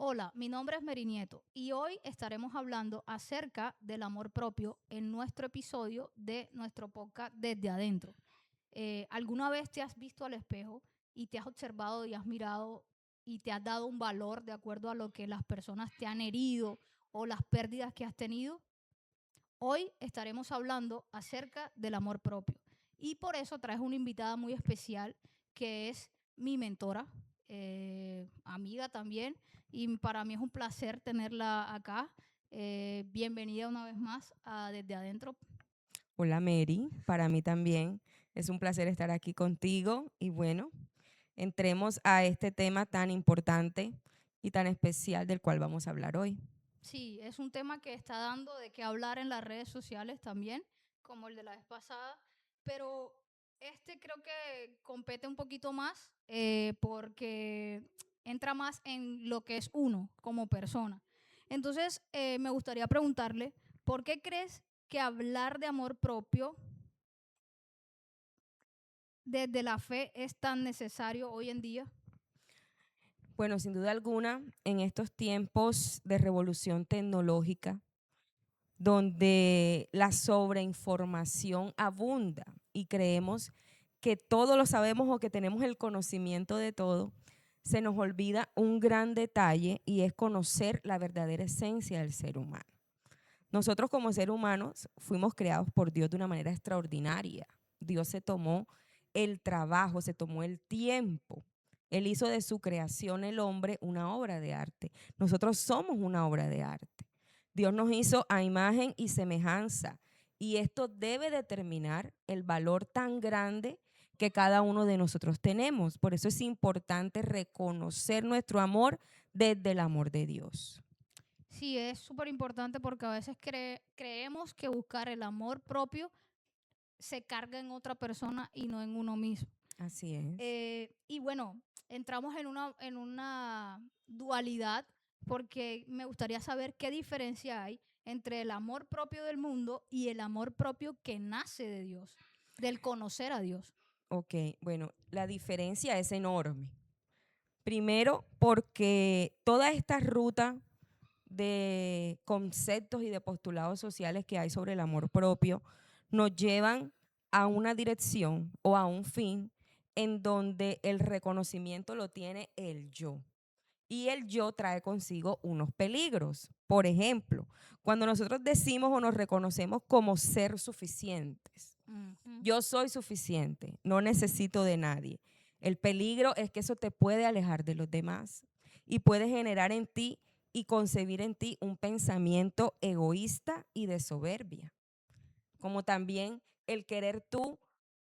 Hola, mi nombre es Mary Nieto y hoy estaremos hablando acerca del amor propio en nuestro episodio de nuestro podcast Desde Adentro. ¿Alguna vez te has visto al espejo y te has observado y has mirado y te has dado un valor de acuerdo a lo que las personas te han herido o las pérdidas que has tenido? Hoy estaremos hablando acerca del amor propio y por eso traes una invitada muy especial que es mi mentora, amiga también, y para mí es un placer tenerla acá. Bienvenida una vez más a Desde Adentro. Hola Mary, para mí también es un placer estar aquí contigo y bueno, entremos a este tema tan importante y tan especial del cual vamos a hablar hoy. Sí, es un tema que está dando de qué hablar en las redes sociales también, como el de la vez pasada, pero este creo que compete un poquito más porque entra más en lo que es uno como persona. Entonces, me gustaría preguntarle, ¿por qué crees que hablar de amor propio desde la fe es tan necesario hoy en día? Bueno, sin duda alguna, en estos tiempos de revolución tecnológica, donde la sobreinformación abunda y creemos que todo lo sabemos o que tenemos el conocimiento de todo, se nos olvida un gran detalle y es conocer la verdadera esencia del ser humano. Nosotros como seres humanos fuimos creados por Dios de una manera extraordinaria. Dios se tomó el trabajo, se tomó el tiempo. Él hizo de su creación el hombre una obra de arte. Nosotros somos una obra de arte. Dios nos hizo a imagen y semejanza. Y esto debe determinar el valor tan grande que cada uno de nosotros tenemos. Por eso es importante reconocer nuestro amor desde el amor de Dios. Sí, es súper importante porque a veces creemos que buscar el amor propio se carga en otra persona y no en uno mismo. Así es. Y bueno, entramos en una dualidad porque me gustaría saber qué diferencia hay entre el amor propio del mundo y el amor propio que nace de Dios, del conocer a Dios. Ok, bueno, la diferencia es enorme. Primero, porque toda esta ruta de conceptos y de postulados sociales que hay sobre el amor propio nos llevan a una dirección o a un fin en donde el reconocimiento lo tiene el yo. Y el yo trae consigo unos peligros. Por ejemplo, cuando nosotros decimos o nos reconocemos como ser suficientes, Ujú. yo soy suficiente, no necesito de nadie. El peligro es que eso te puede alejar de los demás y puede generar en ti y concebir en ti un pensamiento egoísta y de soberbia, como también el querer tú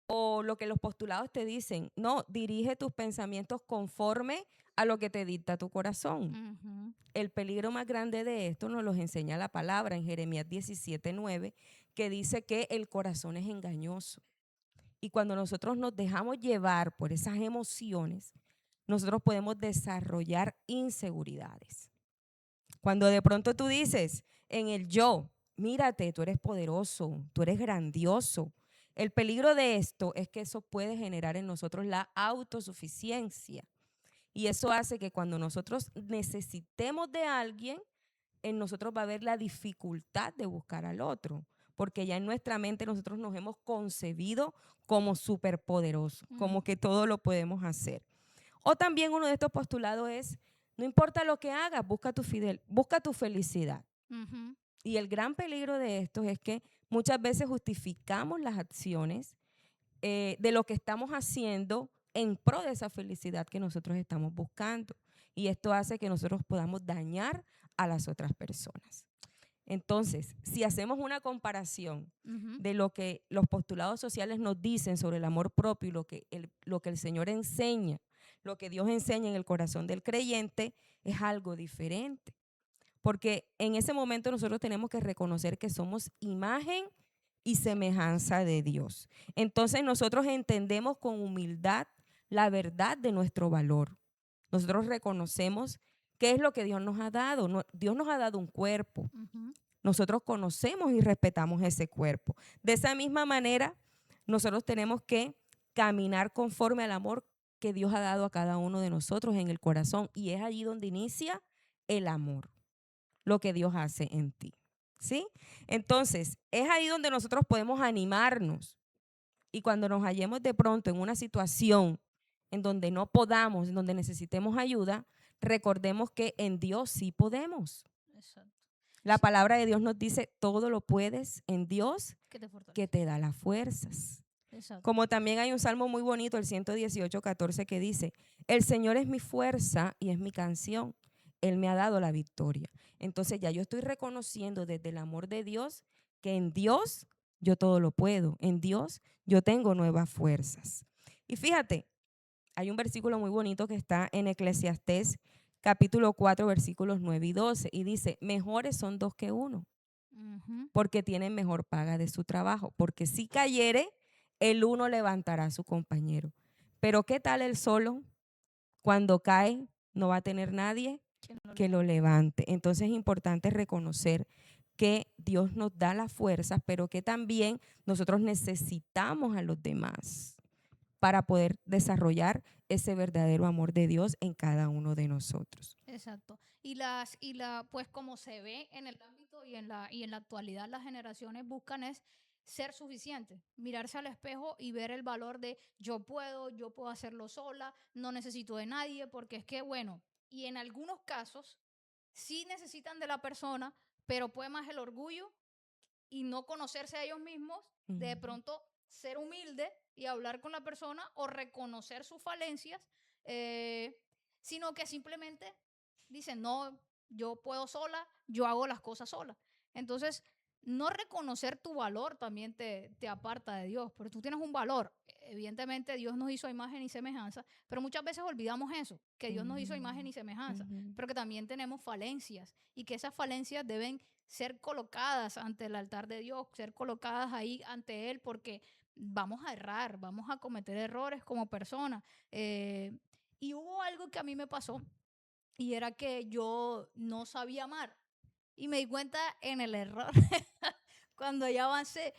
o lo que los postulados te dicen, no, dirige tus pensamientos conforme a lo que te dicta tu corazón. Ujú. El peligro más grande de esto nos lo enseña la palabra en Jeremías 17:9, que dice que el corazón es engañoso. Y cuando nosotros nos dejamos llevar por esas emociones, nosotros podemos desarrollar inseguridades. Cuando de pronto tú dices en el yo, mírate, tú eres poderoso, tú eres grandioso. El peligro de esto es que eso puede generar en nosotros la autosuficiencia. Y eso hace que cuando nosotros necesitemos de alguien, en nosotros va a haber la dificultad de buscar al otro, porque ya en nuestra mente nosotros nos hemos concebido como superpoderosos, como Mm. que todo lo podemos hacer. O también uno de estos postulados es, no importa lo que hagas, busca tu felicidad. Ujú. Y el gran peligro de esto es que muchas veces justificamos las acciones de lo que estamos haciendo en pro de esa felicidad que nosotros estamos buscando. Y esto hace que nosotros podamos dañar a las otras personas. Entonces, si hacemos una comparación Ujú. de lo que los postulados sociales nos dicen sobre el amor propio y lo que el Señor enseña, lo que Dios enseña en el corazón del creyente, es algo diferente. Porque en ese momento nosotros tenemos que reconocer que somos imagen y semejanza de Dios. Entonces nosotros entendemos con humildad la verdad de nuestro valor. Nosotros reconocemos qué es lo que Dios nos ha dado. Dios nos ha dado un cuerpo. Ujú. Nosotros conocemos y respetamos ese cuerpo. De esa misma manera, nosotros tenemos que caminar conforme al amor que Dios ha dado a cada uno de nosotros en el corazón. Y es allí donde inicia el amor, lo que Dios hace en ti. ¿Sí? Entonces, es ahí donde nosotros podemos animarnos. Y cuando nos hallemos de pronto en una situación en donde no podamos, en donde necesitemos ayuda, recordemos que en Dios sí podemos. Exacto. La Sí, palabra de Dios nos dice, todo lo puedes en Dios que te que fortalece. te da las fuerzas. Exacto. Como también hay un salmo muy bonito, el 118:14, que dice, el Señor es mi fuerza y es mi canción. Él me ha dado la victoria. Entonces ya yo estoy reconociendo desde el amor de Dios que en Dios yo todo lo puedo. En Dios yo tengo nuevas fuerzas. Y fíjate, hay un versículo muy bonito que está en Eclesiastés capítulo 4, versículos 9 y 12, y dice, mejores son dos que uno, Ujú. porque tienen mejor paga de su trabajo, porque si cayere, el uno levantará a su compañero. Pero ¿qué tal el solo? Cuando cae, no va a tener nadie ¿Quién lo que levanta? lo levante. Entonces es importante reconocer que Dios nos da las fuerzas, pero que también nosotros necesitamos a los demás para poder desarrollar ese verdadero amor de Dios en cada uno de nosotros. Exacto. Pues como se ve en el ámbito y en la actualidad, las generaciones buscan es ser suficientes, mirarse al espejo y ver el valor de yo puedo hacerlo sola, no necesito de nadie, porque es que, bueno, y en algunos casos sí necesitan de la persona, pero puede más el orgullo y no conocerse a ellos mismos, de Ujú. pronto ser humilde y hablar con la persona o reconocer sus falencias, eh, sino que simplemente dicen, no, yo puedo sola, yo hago las cosas sola. Entonces, no reconocer tu valor también te aparta de Dios, porque tú tienes un valor. Evidentemente, Dios nos hizo a imagen y semejanza, pero muchas veces olvidamos eso, que Dios nos hizo a imagen y semejanza, Ujú. pero que también tenemos falencias y que esas falencias deben ser colocadas ante el altar de Dios, ser colocadas ahí ante Él, porque vamos a errar, vamos a cometer errores como personas. Y hubo algo que a mí me pasó y era que yo no sabía amar y me di cuenta en el error. Cuando ya avancé,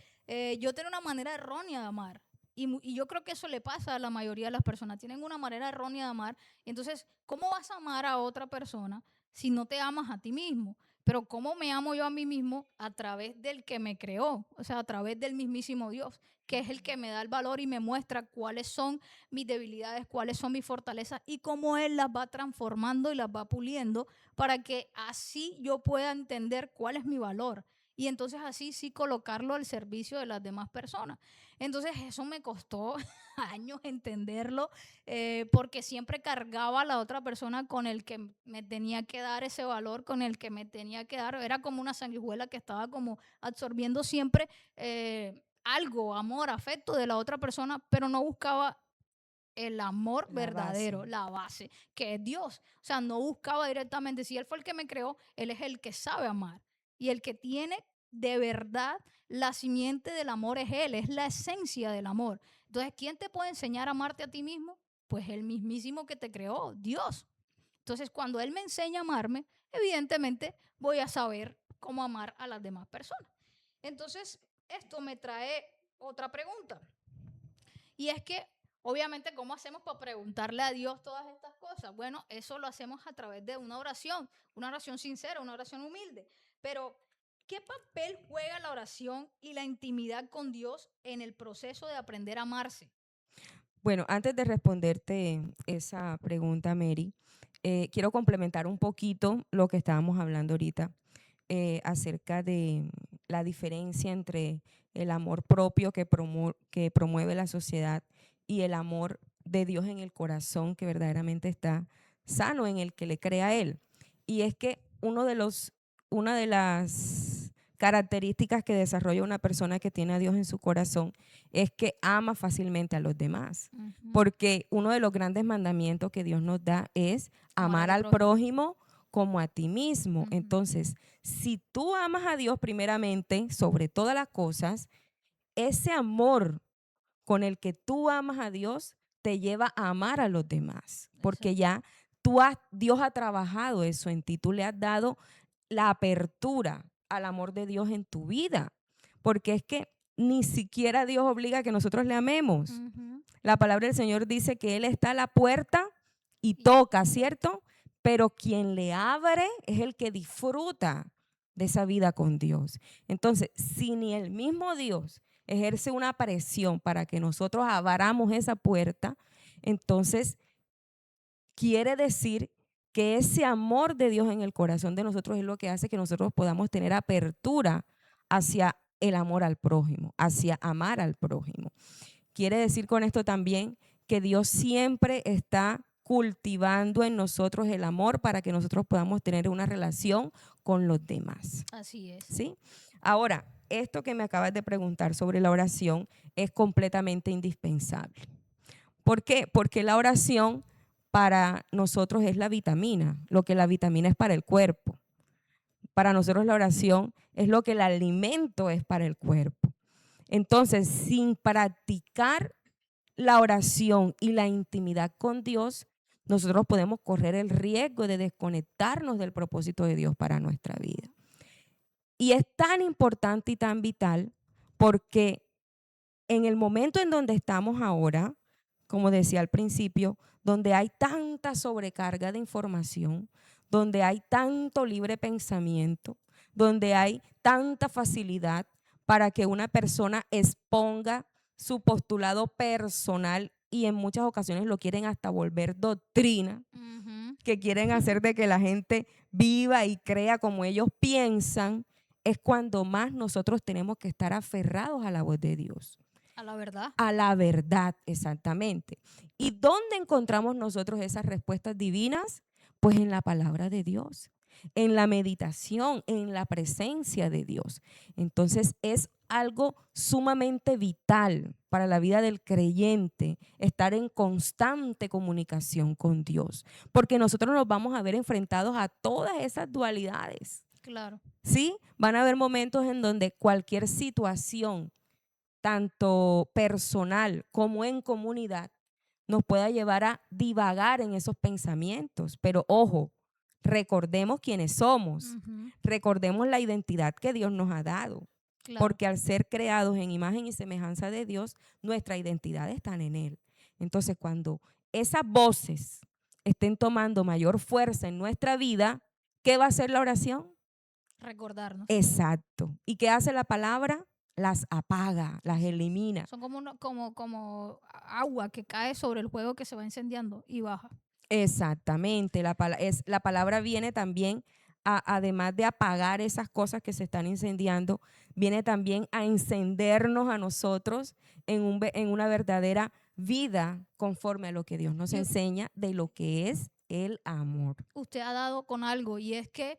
yo tenía una manera errónea de amar. Y yo creo que eso le pasa a la mayoría de las personas. Tienen una manera errónea de amar. Entonces, ¿cómo vas a amar a otra persona si no te amas a ti mismo? Pero ¿cómo me amo yo a mí mismo? A través del que me creó, o sea, a través del mismísimo Dios, que es el que me da el valor y me muestra cuáles son mis debilidades, cuáles son mis fortalezas y cómo Él las va transformando y las va puliendo para que así yo pueda entender cuál es mi valor y entonces así sí colocarlo al servicio de las demás personas. Entonces eso me costó años entenderlo, porque siempre cargaba a la otra persona con el que me tenía que dar ese valor, con el que me tenía que dar, era como una sanguijuela que estaba como absorbiendo siempre algo, amor, afecto de la otra persona, pero no buscaba el amor La verdadero, base. la base, que es Dios. O sea, no buscaba directamente, si Él fue el que me creó, Él es el que sabe amar. Y el que tiene de verdad la simiente del amor es Él, es la esencia del amor. Entonces, ¿quién te puede enseñar a amarte a ti mismo? Pues el mismísimo que te creó, Dios. Entonces, cuando Él me enseña a amarme, evidentemente voy a saber cómo amar a las demás personas. Entonces, esto me trae otra pregunta. Y es que, obviamente, ¿cómo hacemos para preguntarle a Dios todas estas cosas? Bueno, eso lo hacemos a través de una oración sincera, una oración humilde. Pero, ¿qué papel juega la oración y la intimidad con Dios en el proceso de aprender a amarse? Bueno, antes de responderte esa pregunta, Mary, quiero complementar un poquito lo que estábamos hablando ahorita acerca de la diferencia entre el amor propio que promueve la sociedad y el amor de Dios en el corazón que verdaderamente está sano en el que le crea a Él. Y es que una de las características que desarrolla una persona que tiene a Dios en su corazón es que ama fácilmente a los demás. Ujú. Porque uno de los grandes mandamientos que Dios nos da es Amar amar al al prójimo. prójimo como a ti mismo. Ujú. Entonces, si tú amas a Dios primeramente sobre todas las cosas, ese amor con el que tú amas a Dios te lleva a amar a los demás, porque Exacto. ya Dios ha trabajado eso en ti, tú le has dado la apertura al amor de Dios en tu vida, porque es que ni siquiera Dios obliga a que nosotros le amemos. Ujú. La palabra del Señor dice que Él está a la puerta y Y toca, ¿cierto? pero quien le abre es el que disfruta de esa vida con Dios. Entonces, si ni el mismo Dios ejerce una presión para que nosotros abramos esa puerta, entonces quiere decir que ese amor de Dios en el corazón de nosotros es lo que hace que nosotros podamos tener apertura hacia el amor al prójimo, hacia amar al prójimo. Quiere decir con esto también que Dios siempre está cultivando en nosotros el amor para que nosotros podamos tener una relación con los demás. Así es. ¿Sí? Ahora, esto que me acabas de preguntar sobre la oración es completamente indispensable. ¿Por qué? Porque la oración para nosotros es la vitamina, lo que la vitamina es para el cuerpo. Para nosotros la oración es lo que el alimento es para el cuerpo. Entonces, sin practicar la oración y la intimidad con Dios, nosotros podemos correr el riesgo de desconectarnos del propósito de Dios para nuestra vida. Y es tan importante y tan vital porque en el momento en donde estamos ahora, como decía al principio, donde hay tanta sobrecarga de información, donde hay tanto libre pensamiento, donde hay tanta facilidad para que una persona exponga su postulado personal y en muchas ocasiones lo quieren hasta volver doctrina, que quieren hacer de que la gente viva y crea como ellos piensan, es cuando más nosotros tenemos que estar aferrados a la voz de Dios. A la verdad. A la verdad, exactamente. ¿Y dónde encontramos nosotros esas respuestas divinas? Pues en la palabra de Dios, en la meditación, en la presencia de Dios. Entonces es algo sumamente vital para la vida del creyente estar en constante comunicación con Dios, porque nosotros nos vamos a ver enfrentados a todas esas dualidades. Claro. ¿Sí? Van a haber momentos en donde cualquier situación tanto personal como en comunidad, nos pueda llevar a divagar en esos pensamientos. Pero ojo, recordemos quiénes somos, recordemos la identidad que Dios nos ha dado, Claro. porque al ser creados en imagen y semejanza de Dios, nuestra identidad está en Él. Entonces, cuando esas voces estén tomando mayor fuerza en nuestra vida, ¿qué va a hacer la oración? Recordarnos. Exacto. ¿Y qué hace la palabra? Las apaga, las elimina. Son como agua que cae sobre el fuego que se va incendiando y baja. Exactamente. La palabra viene también, además de apagar esas cosas que se están incendiando, viene también a encendernos a nosotros en una verdadera vida conforme a lo que Dios nos enseña de lo que es el amor. Usted ha dado con algo y es que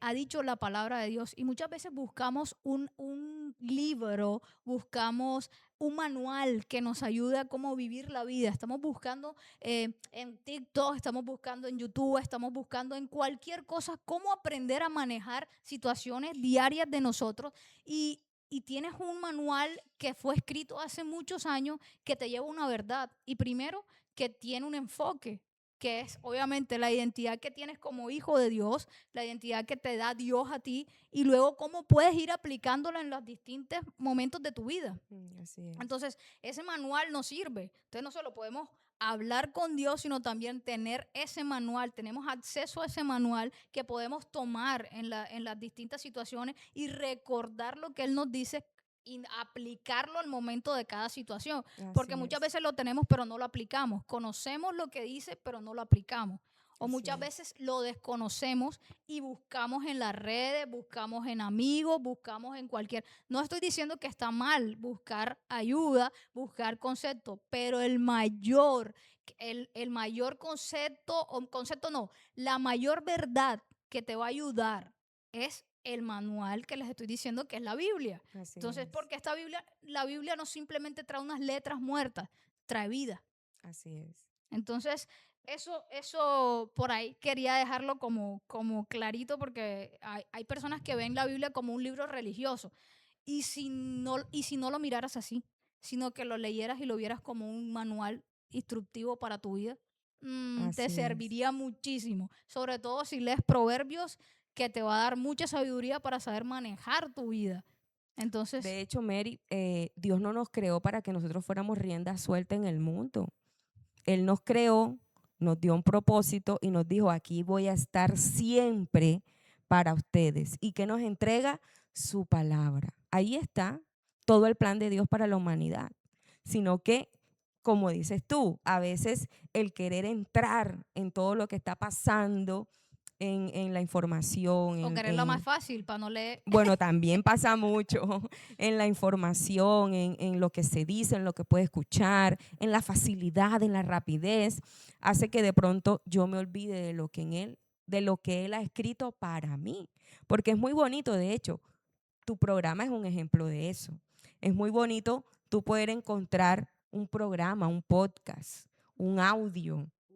ha dicho la palabra de Dios y muchas veces buscamos un libro, buscamos un manual que nos ayude a cómo vivir la vida. Estamos buscando en TikTok, estamos buscando en YouTube, estamos buscando en cualquier cosa cómo aprender a manejar situaciones diarias de nosotros y tienes un manual que fue escrito hace muchos años que te lleva a una verdad y primero que tiene un enfoque, que es obviamente la identidad que tienes como hijo de Dios, la identidad que te da Dios a ti, y luego cómo puedes ir aplicándola en los distintos momentos de tu vida. Así es. Entonces, ese manual nos sirve. Entonces, no solo podemos hablar con Dios, sino también tener ese manual. Tenemos acceso a ese manual que podemos tomar en las distintas situaciones y recordar lo que Él nos dice y aplicarlo al momento de cada situación. Porque muchas veces lo tenemos, pero no lo aplicamos. Conocemos lo que dice, pero no lo aplicamos. O muchas veces lo desconocemos y buscamos en las redes, buscamos en amigos, buscamos en cualquier... No estoy diciendo que está mal buscar ayuda, buscar conceptos, pero el mayor concepto, o concepto no, la mayor verdad que te va a ayudar es el manual que les estoy diciendo, que es la Biblia. Entonces, porque la Biblia no simplemente trae unas letras muertas, trae vida. Así es. Entonces, eso por ahí quería dejarlo como clarito, porque hay personas que ven la Biblia como un libro religioso. Y si no lo miraras así, sino que lo leyeras y lo vieras como un manual instructivo para tu vida, te serviría muchísimo. Sobre todo si lees Proverbios, que te va a dar mucha sabiduría para saber manejar tu vida. Entonces, de hecho, Mary, Dios no nos creó para que nosotros fuéramos rienda suelta en el mundo. Él nos creó nos dio un propósito y nos dijo, aquí voy a estar siempre para ustedes. ¿Y que nos entrega? Su palabra. Ahí está todo el plan de Dios para la humanidad. Sino que, como dices tú, a veces el querer entrar en todo lo que está pasando, en la información, O quererlo más fácil para no leer. bueno, también pasa mucho en la información, en lo que se dice, en lo que puede escuchar, en la facilidad, en la rapidez, hace que de pronto yo me olvide de lo que él ha escrito para mí. Porque es muy bonito, de hecho, tu programa es un ejemplo de eso. Es muy bonito tú poder encontrar un programa, un podcast, un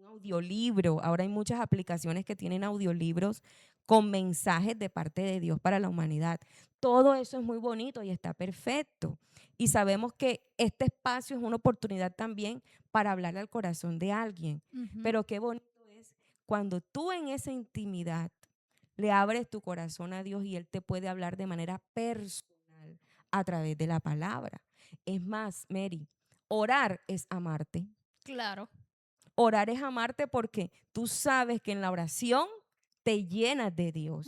audiolibro. Ahora hay muchas aplicaciones que tienen audiolibros con mensajes de parte de Dios para la humanidad. Todo eso es muy bonito y está perfecto. Y sabemos que este espacio es una oportunidad también para hablarle al corazón de alguien. Pero qué bonito es cuando tú en esa intimidad le abres tu corazón a Dios y Él te puede hablar de manera personal a través de la palabra. Es más, Mary, orar es amarte. Claro. Orar es amarte porque tú sabes que en la oración te llenas de Dios.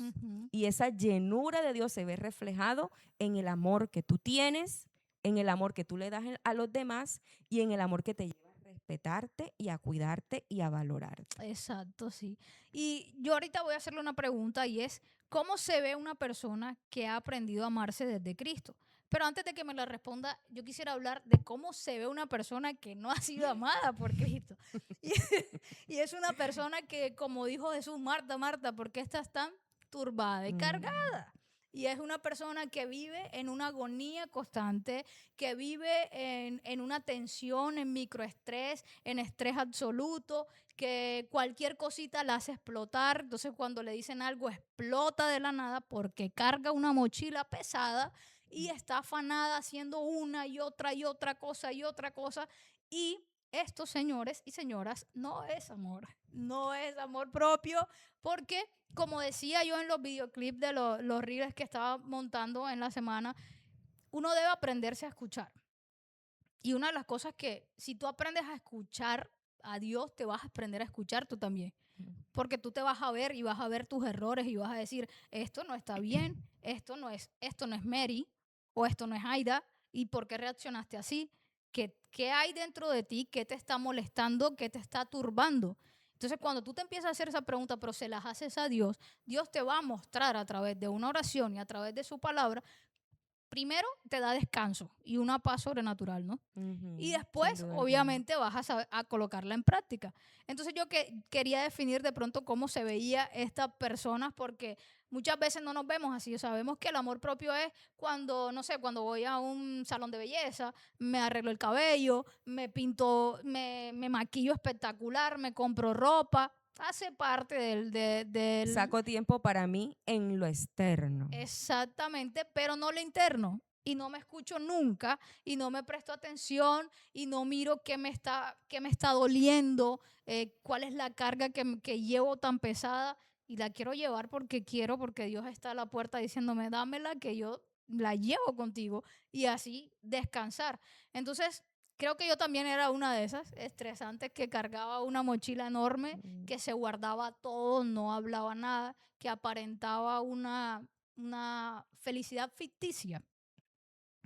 Y esa llenura de Dios se ve reflejado en el amor que tú tienes, en el amor que tú le das a los demás y en el amor que te lleva a respetarte y a cuidarte y a valorarte. Exacto, sí. Y yo ahorita voy a hacerle una pregunta y es, ¿cómo se ve una persona que ha aprendido a amarse desde Cristo? Pero antes de que me la responda, yo quisiera hablar de cómo se ve una persona que no ha sido amada por Cristo. Y, y es una persona que, como dijo Jesús, Marta, Marta, ¿por qué estás tan turbada y Mm. cargada? Y es una persona que vive en una agonía constante, que vive en una tensión, en microestrés, en estrés absoluto, que cualquier cosita la hace explotar. Entonces cuando le dicen algo explota de la nada porque carga una mochila pesada y está afanada haciendo una y otra cosa y otra cosa. Y esto, señores y señoras, no es amor. No es amor propio porque, como decía yo en los videoclips de los reels que estaba montando en la semana, uno debe aprenderse a escuchar. Y una de las cosas que, si tú aprendes a escuchar a Dios, te vas a aprender a escuchar tú también. Porque tú te vas a ver y vas a ver tus errores y vas a decir, esto no está bien, esto no es Mary o esto no es Aida. ¿Y por qué reaccionaste así? ¿Qué hay dentro de ti? ¿Qué te está molestando? ¿Qué te está turbando? Entonces, cuando tú te empiezas a hacer esa pregunta, pero se las haces a Dios, Dios te va a mostrar a través de una oración y a través de su palabra. Primero, te da descanso y una paz sobrenatural, ¿no? Y Sin después, duda alguna. obviamente, vas a colocarla en práctica. Entonces yo quería definir de pronto cómo se veía estas personas, porque muchas veces no nos vemos así. O sea, sabemos que el amor propio es cuando, no sé, cuando voy a un salón de belleza, me arreglo el cabello, me pinto, me maquillo espectacular, me compro ropa. Hace parte del Saco tiempo para mí en lo externo. exactamente, pero no lo interno. Y no me escucho nunca y no me presto atención y no miro qué me está doliendo, cuál es la carga que llevo tan pesada y la quiero llevar porque quiero, porque Dios está a la puerta diciéndome, dámela que yo la llevo contigo y así descansar. Entonces, creo que yo también era una de esas estresantes que cargaba una mochila enorme, Mm. que se guardaba todo, no hablaba nada, que aparentaba una felicidad ficticia.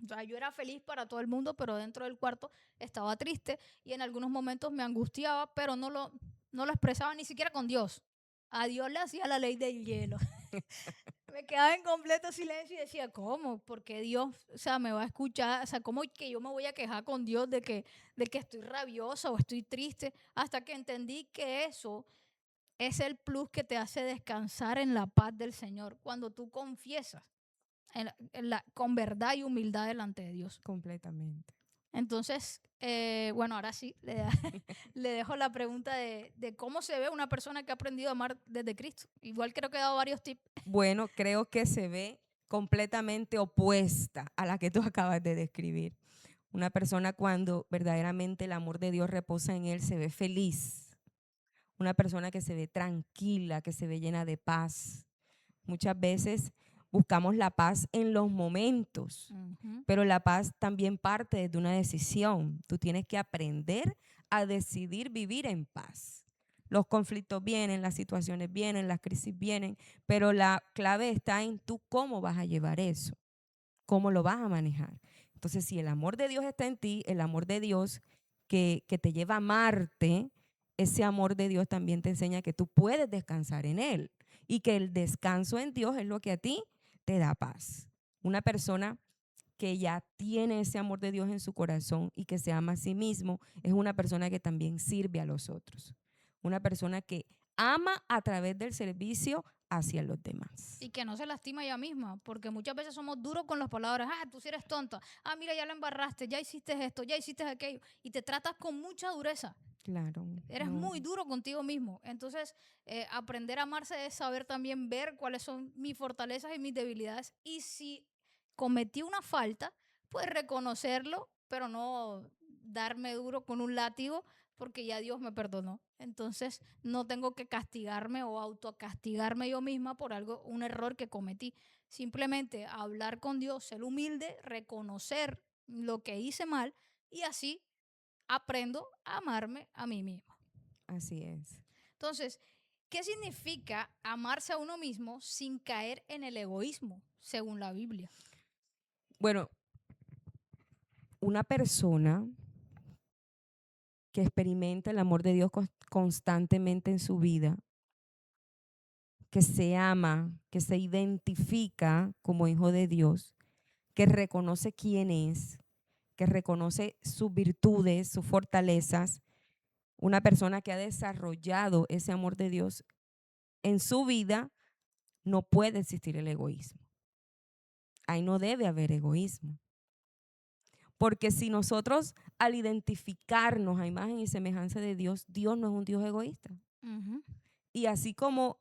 O sea, yo era feliz para todo el mundo, pero dentro del cuarto estaba triste y en algunos momentos me angustiaba, pero no lo expresaba ni siquiera con Dios. A Dios le hacía la ley del hielo. Me quedaba en completo silencio y decía, ¿cómo? Porque Dios, o sea, me va a escuchar, o sea, ¿cómo que yo me voy a quejar con Dios de que estoy rabiosa o estoy triste? Hasta que entendí que eso es el plus que te hace descansar en la paz del Señor, cuando tú confiesas con verdad y humildad delante de Dios. Completamente. Entonces, bueno, ahora sí, le dejo la pregunta de cómo se ve una persona que ha aprendido a amar desde Cristo. Igual creo que he dado varios tips. Bueno, creo que se ve completamente opuesta a la que tú acabas de describir. Una persona cuando verdaderamente el amor de Dios reposa en él se ve feliz. Una persona que se ve tranquila, que se ve llena de paz. Muchas veces buscamos la paz en los momentos, Ujú. pero la paz también parte de una decisión. Tú tienes que aprender a decidir vivir en paz. Los conflictos vienen, las situaciones vienen, las crisis vienen, pero la clave está en tú cómo vas a llevar eso, cómo lo vas a manejar. Entonces, si el amor de Dios está en ti, el amor de Dios que te lleva a amarte, ese amor de Dios también te enseña que tú puedes descansar en Él y que el descanso en Dios es lo que a ti te da paz. Una persona que ya tiene ese amor de Dios en su corazón y que se ama a sí mismo, es una persona que también sirve a los otros. Una persona que ama a través del servicio hacia los demás. Y que no se lastima ella misma, porque muchas veces somos duros con las palabras. Ah, tú sí eres tonta. Ah, mira, ya la embarraste, ya hiciste esto, ya hiciste aquello. Y te tratas con mucha dureza. Claro, Eres no, muy duro contigo mismo. Entonces, aprender a amarse es saber también ver cuáles son mis fortalezas y mis debilidades. Y si cometí una falta, pues reconocerlo, pero no darme duro con un látigo porque ya Dios me perdonó. Entonces, no tengo que castigarme o autocastigarme yo misma por algo, un error que cometí. Simplemente hablar con Dios, ser humilde, reconocer lo que hice mal y así aprendo a amarme a mí misma. así es. Entonces, ¿qué significa amarse a uno mismo sin caer en el egoísmo, según la Biblia? Bueno, una persona que experimenta el amor de Dios constantemente en su vida, que se ama, que se identifica como hijo de Dios, que reconoce quién es, que reconoce sus virtudes, sus fortalezas, una persona que ha desarrollado ese amor de Dios en su vida, no puede existir el egoísmo. Ahí no debe haber egoísmo. Porque si nosotros al identificarnos a imagen y semejanza de Dios, Dios no es un Dios egoísta. Ujú. Y así como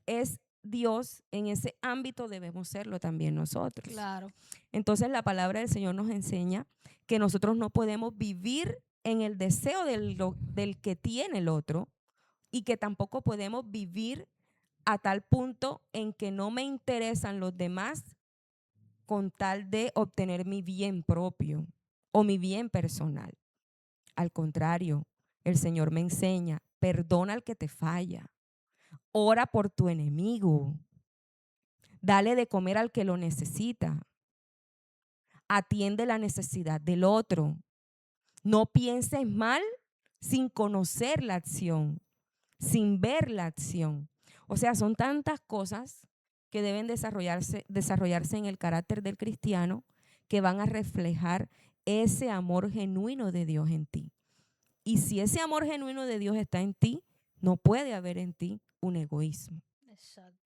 es Dios, en ese ámbito debemos serlo también nosotros. Claro. Entonces la palabra del Señor nos enseña que nosotros no podemos vivir en el deseo del que tiene el otro y que tampoco podemos vivir a tal punto en que no me interesan los demás con tal de obtener mi bien propio o mi bien personal. Al contrario, el Señor me enseña, perdona al que te falla, ora por tu enemigo, dale de comer al que lo necesita, atiende la necesidad del otro. No pienses mal sin conocer la acción, sin ver la acción. O sea, son tantas cosas que deben desarrollarse en el carácter del cristiano que van a reflejar ese amor genuino de Dios en ti. Y si ese amor genuino de Dios está en ti, no puede haber en ti un egoísmo. Exacto.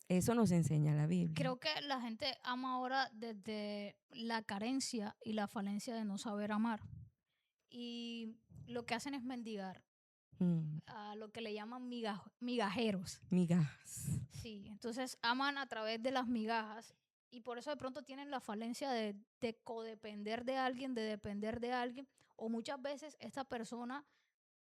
Eso nos enseña la Biblia. Creo que la gente ama ahora desde la carencia y la falencia de no saber amar. Y lo que hacen es mendigar Mm, a lo que le llaman migajeros. migajas. Sí, entonces aman a través de las migajas y por eso de pronto tienen la falencia de codepender de alguien, de depender de alguien, o muchas veces esta persona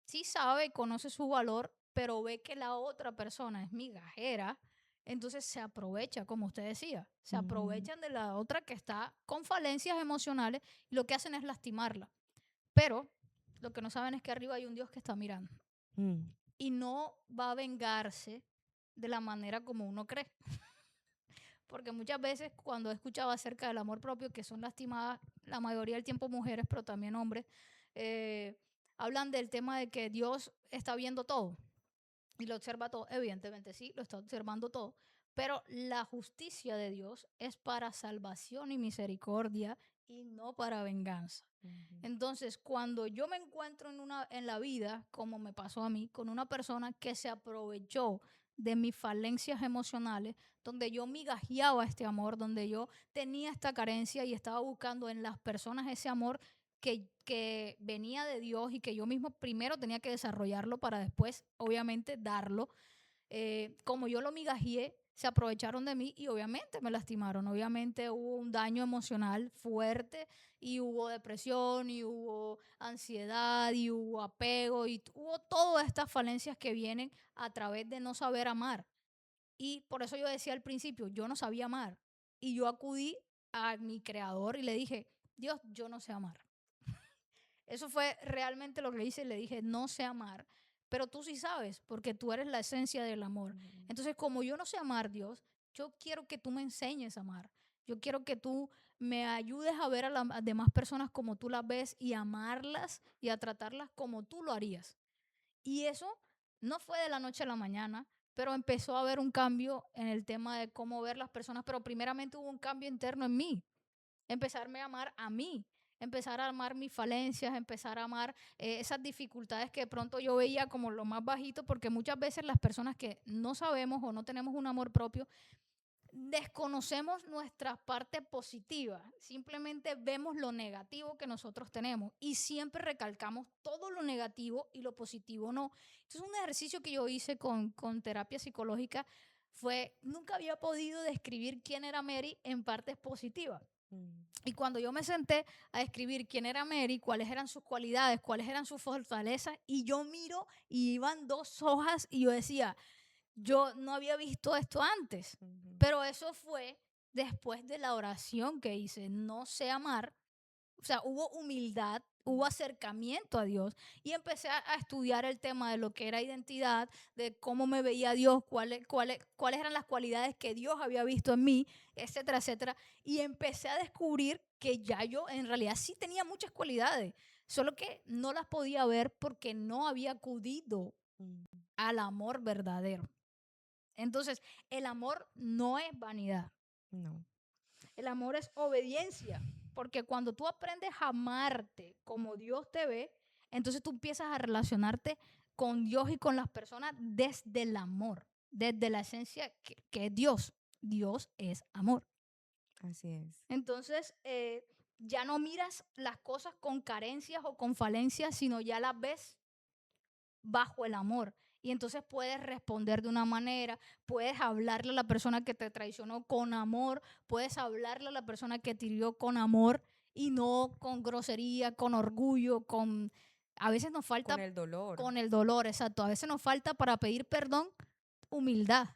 sí sabe y conoce su valor, pero ve que la otra persona es migajera, entonces se aprovecha, como usted decía, se Mm, aprovechan de la otra que está con falencias emocionales y lo que hacen es lastimarla. Pero lo que no saben es que arriba hay un Dios que está mirando mm, y no va a vengarse de la manera como uno cree. Porque muchas veces cuando he escuchado acerca del amor propio, que son lastimadas la mayoría del tiempo mujeres, pero también hombres, eh, hablan del tema de que Dios está viendo todo y lo observa todo. Evidentemente sí, lo está observando todo, pero la justicia de Dios es para salvación y misericordia y no para venganza. ujú, Entonces, cuando yo me encuentro en la vida, como me pasó a mí, con una persona que se aprovechó de mis falencias emocionales, donde yo migajeaba este amor, donde yo tenía esta carencia y estaba buscando en las personas ese amor que venía de Dios y que yo mismo primero tenía que desarrollarlo para después, obviamente, darlo. Como yo lo migajeé, se aprovecharon de mí y obviamente me lastimaron. Obviamente hubo un daño emocional fuerte y hubo depresión y hubo ansiedad y hubo apego y hubo todas estas falencias que vienen a través de no saber amar. Y por eso yo decía al principio, yo no sabía amar. Y yo acudí a mi creador y le dije, Dios, yo no sé amar. Eso fue realmente lo que le hice. Le dije, no sé amar. pero tú sí sabes, porque tú eres la esencia del amor. Entonces, como yo no sé amar, Dios, yo quiero que tú me enseñes a amar. Yo quiero que tú me ayudes a ver a las demás personas como tú las ves y amarlas y a tratarlas como tú lo harías. Y eso no fue de la noche a la mañana, pero empezó a haber un cambio en el tema de cómo ver las personas, pero primeramente hubo un cambio interno en mí, empezarme a amar a mí, empezar a amar mis falencias, empezar a amar esas dificultades que de pronto yo veía como lo más bajito, porque muchas veces las personas que no sabemos o no tenemos un amor propio, desconocemos nuestra parte positiva, simplemente vemos lo negativo que nosotros tenemos y siempre recalcamos todo lo negativo y lo positivo no. Entonces un ejercicio que yo hice con terapia psicológica fue, nunca había podido describir quién era Mary en partes positivas. Y cuando yo me senté a escribir quién era Mary, cuáles eran sus cualidades, cuáles eran sus fortalezas, y yo miro y iban 2 hojas y yo decía, yo no había visto esto antes, pero eso fue después de la oración que hice, no sé amar, o sea, hubo humildad, hubo acercamiento a Dios y empecé a estudiar el tema de lo que era identidad, de cómo me veía Dios, cuáles eran las cualidades que Dios había visto en mí, etcétera, etcétera. Y empecé a descubrir que ya yo en realidad sí tenía muchas cualidades, solo que no las podía ver porque no había acudido al amor verdadero. Entonces, el amor no es vanidad. No. El amor es obediencia. Porque cuando tú aprendes a amarte como Dios te ve, entonces tú empiezas a relacionarte con Dios y con las personas desde el amor, desde la esencia que es Dios. Dios es amor. Así es. Entonces, ya no miras las cosas con carencias o con falencias, sino ya las ves bajo el amor. Y entonces puedes responder de una manera, puedes hablarle a la persona que te traicionó con amor, puedes hablarle a la persona que te hirió con amor y no con grosería, con orgullo, con... A veces nos Con falta el dolor. con el dolor, exacto. A veces nos falta para pedir perdón, humildad,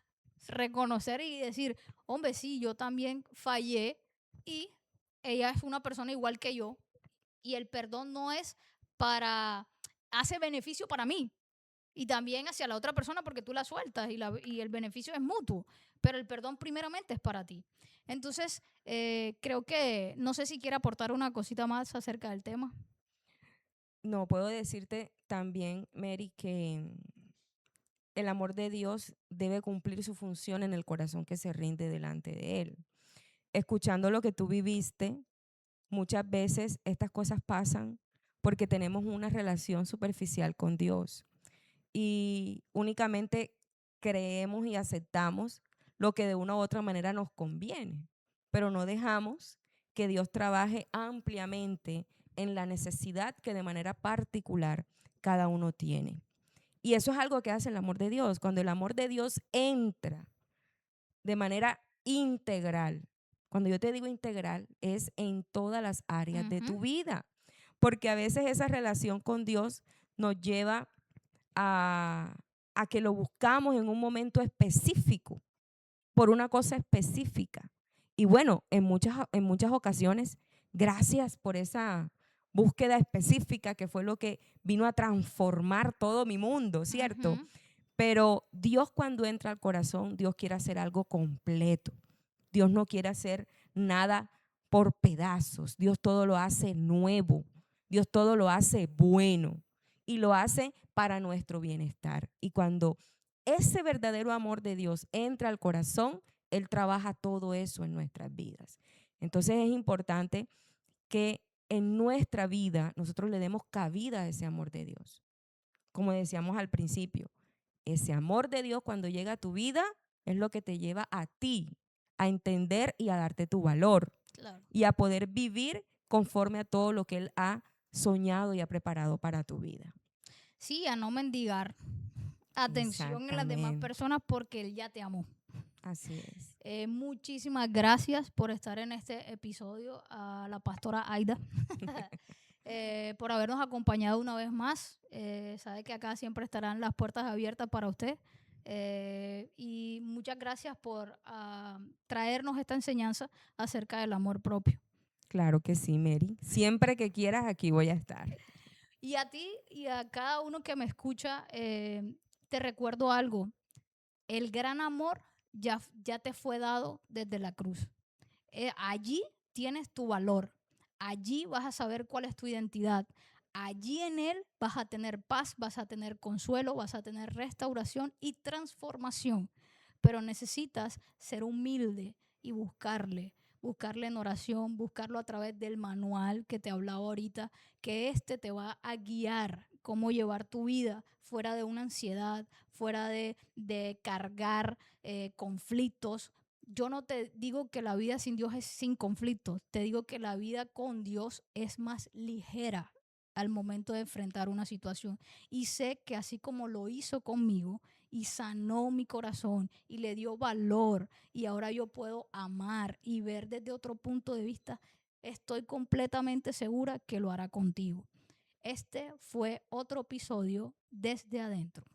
reconocer y decir, hombre, sí, yo también fallé y ella es una persona igual que yo y el perdón no es para, hace beneficio para mí, y también hacia la otra persona porque tú la sueltas y el beneficio es mutuo, pero el perdón primeramente es para ti. Entonces, creo que no sé si quiere aportar una cosita más acerca del tema. No, puedo decirte también, Mary, que el amor de Dios debe cumplir su función en el corazón que se rinde delante de Él. Escuchando lo que tú viviste, muchas veces estas cosas pasan porque tenemos una relación superficial con Dios y únicamente creemos y aceptamos lo que de una u otra manera nos conviene, pero no dejamos que Dios trabaje ampliamente en la necesidad que de manera particular cada uno tiene. Y eso es algo que hace el amor de Dios. Cuando el amor de Dios entra de manera integral, cuando yo te digo integral, es en todas las áreas de Ujú. tu vida, porque a veces esa relación con Dios nos lleva a, a que lo buscamos en un momento específico, por una cosa específica. Y bueno, en muchas ocasiones, gracias por esa búsqueda específica que fue lo que vino a transformar todo mi mundo, ¿cierto? Ujú. Pero Dios cuando entra al corazón, Dios quiere hacer algo completo. Dios no quiere hacer nada por pedazos. Dios todo lo hace nuevo. Dios todo lo hace bueno y lo hace para nuestro bienestar. Y cuando ese verdadero amor de Dios entra al corazón, Él trabaja todo eso en nuestras vidas. Entonces es importante que en nuestra vida nosotros le demos cabida a ese amor de Dios. Como decíamos al principio, ese amor de Dios cuando llega a tu vida es lo que te lleva a ti a entender y a darte tu valor Claro. y a poder vivir conforme a todo lo que Él ha soñado y ha preparado para tu vida. Sí, a no mendigar atención en las demás Exactamente, personas porque Él ya te amó. así es. Muchísimas gracias por estar en este episodio a la pastora Aida, por habernos acompañado una vez más. Sabe que acá siempre estarán las puertas abiertas para usted. Y muchas gracias por traernos esta enseñanza acerca del amor propio. Claro que sí, Mary. Siempre que quieras, aquí voy a estar. Y a ti y a cada uno que me escucha, te recuerdo algo. El gran amor ya te fue dado desde la cruz. Allí tienes tu valor. Allí vas a saber cuál es tu identidad. Allí en Él vas a tener paz, vas a tener consuelo, vas a tener restauración y transformación. Pero necesitas ser humilde y buscarle en oración, buscarlo a través del manual que te hablaba ahorita, que este te va a guiar cómo llevar tu vida fuera de una ansiedad, fuera de cargar conflictos. Yo no te digo que la vida sin Dios es sin conflictos, te digo que la vida con Dios es más ligera al momento de enfrentar una situación. Y sé que así como lo hizo conmigo y sanó mi corazón y le dio valor y ahora yo puedo amar y ver desde otro punto de vista, estoy completamente segura que lo hará contigo. Este fue otro episodio desde adentro.